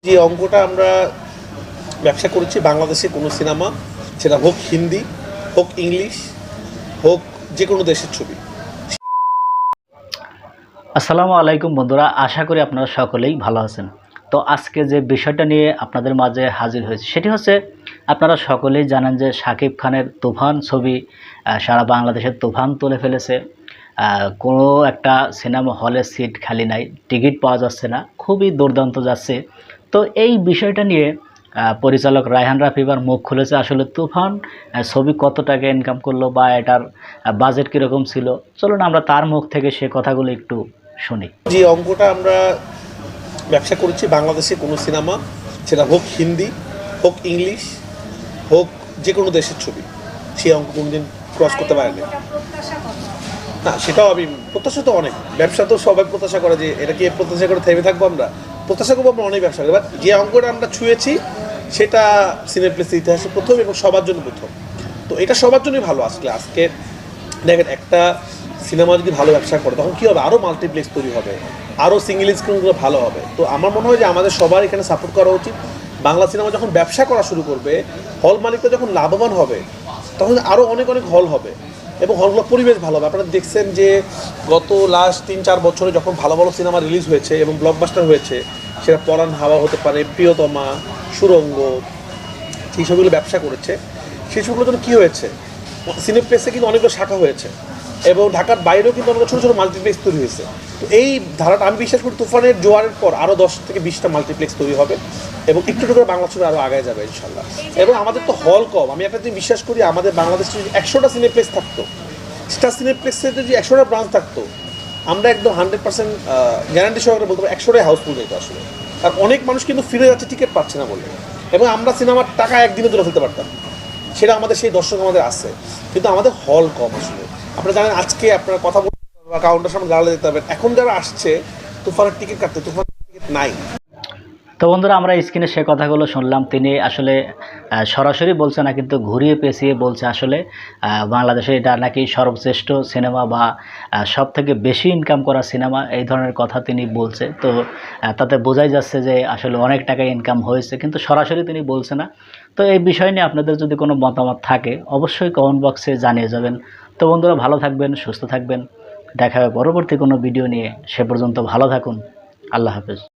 যে অঙ্কটা আমরা ব্যবসা করেছি বাংলাদেশে কোনো সিনেমা, সেটা হোক হিন্দি, হোক ইংলিশ, হোক যে কোনো দেশের ছবি। আসসালামু আলাইকুম বন্ধুরা, আশা করি আপনারা সকলেই ভালো আছেন। তো আজকে যে বিষয়টা নিয়ে আপনাদের মাঝে হাজির হয়েছে সেটি হচ্ছে, আপনারা সকলেই জানেন যে শাকিব খানের তুফান ছবি সারা বাংলাদেশের তুফান তুলে ফেলেছে। কোনো একটা সিনেমা হলে সিট খালি নাই, টিকিট পাওয়া যাচ্ছে না, খুবই দুর্দান্ত যাচ্ছে। তো এই বিষয়টা নিয়ে পরিচালক রায়হান রাফিবার মুখ খুলেছে। আসলে তুফান ছবি কত টাকা ইনকাম করলো বা এটার বাজেট কীরকম ছিল, চলুন আমরা তার মুখ থেকে সে কথাগুলো একটু শুনি। যে অঙ্কটা আমরা ব্যবসা করেছি বাংলাদেশে কোনো সিনেমা, সেটা হোক হিন্দি, হোক ইংলিশ, হোক যে কোনো দেশের ছবি, সেই অঙ্ক কোনোদিন ক্রস করতে পারেনি। না, সেটাও আমি প্রত্যাশা তো অনেক, ব্যবসা তো সবাই প্রত্যাশা করে যে এটা কি প্রত্যাশা করে থেমে থাকবো আমরা, প্রত্যাশা করবো আমরা অনেক ব্যবসা করি। বাট যে অঙ্কটা আমরা ছুঁয়েছি সেটা সিনেপ্লেক্সের ইতিহাসে প্রথম এবং সবার জন্য প্রথম। তো এটা সবার জন্যই ভালো। আজকে দেখেন, একটা সিনেমা যদি ভালো ব্যবসা করে তখন কী হবে, আরও মাল্টিপ্লেক্স তৈরি হবে, আরও সিঙ্গেল স্ক্রিনগুলো ভালো হবে। তো আমার মনে হয় যে আমাদের সবার এখানে সাপোর্ট করা উচিত। বাংলা সিনেমা যখন ব্যবসা করা শুরু করবে, হল মালিকরা যখন লাভবান হবে, তখন আরও অনেক অনেক হল হবে এবং হলগুলোর পরিবেশ ভালো হবে। আপনারা দেখছেন যে গত লাস্ট 3-4 বছরে যখন ভালো ভালো সিনেমা রিলিজ হয়েছে এবং ব্লকবাস্টার হয়েছে, সেটা পরাণ হাওয়া হতে পারে, প্রিয়তমা, সুরঙ্গ, সেই সবগুলো ব্যবসা করেছে। সেই সবগুলোর জন্য কী হয়েছে, সিনেপ্লেক্সে কিন্তু অনেকগুলো শাখা হয়েছে এবং ঢাকার বাইরেও কিন্তু অনেক ছোটো ছোটো মাল্টিপ্লেক্স তৈরি হয়েছে। তো এই ধারাটা আমি বিশ্বাস করি তুফানের জোয়ারের পর আরও 10 থেকে 20টা মাল্টিপ্লেক্স তৈরি হবে এবং একটু একটু করে বাংলা ছবি আরও আগে যাবে ইনশাল্লাহ। এবং আমাদের তো হল কম, আমি একটা জিনিস বিশ্বাস করি, আমাদের বাংলাদেশে যদি 100টা সিনেপ্লেক্স থাকতো, স্টার সিনেপ্লেক্সের যদি 100টা ব্রাঞ্চ থাকতো, আমরা একদম 100% গ্যারান্টি সহকারে বলতে পারি 100টাই হাউসফুল যেত আসলে। আর অনেক মানুষ কিন্তু ফিরে যাচ্ছে টিকিট পাচ্ছে না বলে, এবং আমরা সিনেমার টাকা একদিনে তুলে ফেলতে পারতাম, সেটা আমাদের সেই দর্শক আমাদের আছে, কিন্তু আমাদের হল কম আসলে। আপনারা জানেন, আজকে আপনারা কথা বলতে বা কাউন্টার সামনে দাঁড়ালে যেতে পারবেন, এখন যারা আসছে তুফানের টিকিট কাটতে, তুফানের টিকিট নাই। তো বন্ধুরা, আমরা স্ক্রিনে সে কথাগুলো শুনলাম। তিনি আসলে সরাসরি বলছে না, কিন্তু ঘুরিয়ে পেঁচিয়ে বলছে আসলে বাংলাদেশে এটা নাকি সর্বশ্রেষ্ঠ সিনেমা বা সব থেকে বেশি ইনকাম করা সিনেমা, এই ধরনের কথা তিনি বলছে। তো তাতে বোঝাই যাচ্ছে যে আসলে অনেক টাকা ইনকাম হয়েছে, কিন্তু সরাসরি তিনি বলছে না। তো এই বিষয় নিয়ে আপনাদের যদি কোনো মতামত থাকে অবশ্যই কমেন্ট বক্সে জানিয়ে যাবেন। তো বন্ধুরা, ভালো থাকবেন, সুস্থ থাকবেন, দেখা হবে পরবর্তী কোনো ভিডিও নিয়ে। সে পর্যন্ত ভালো থাকুন, আল্লাহ হাফেজ।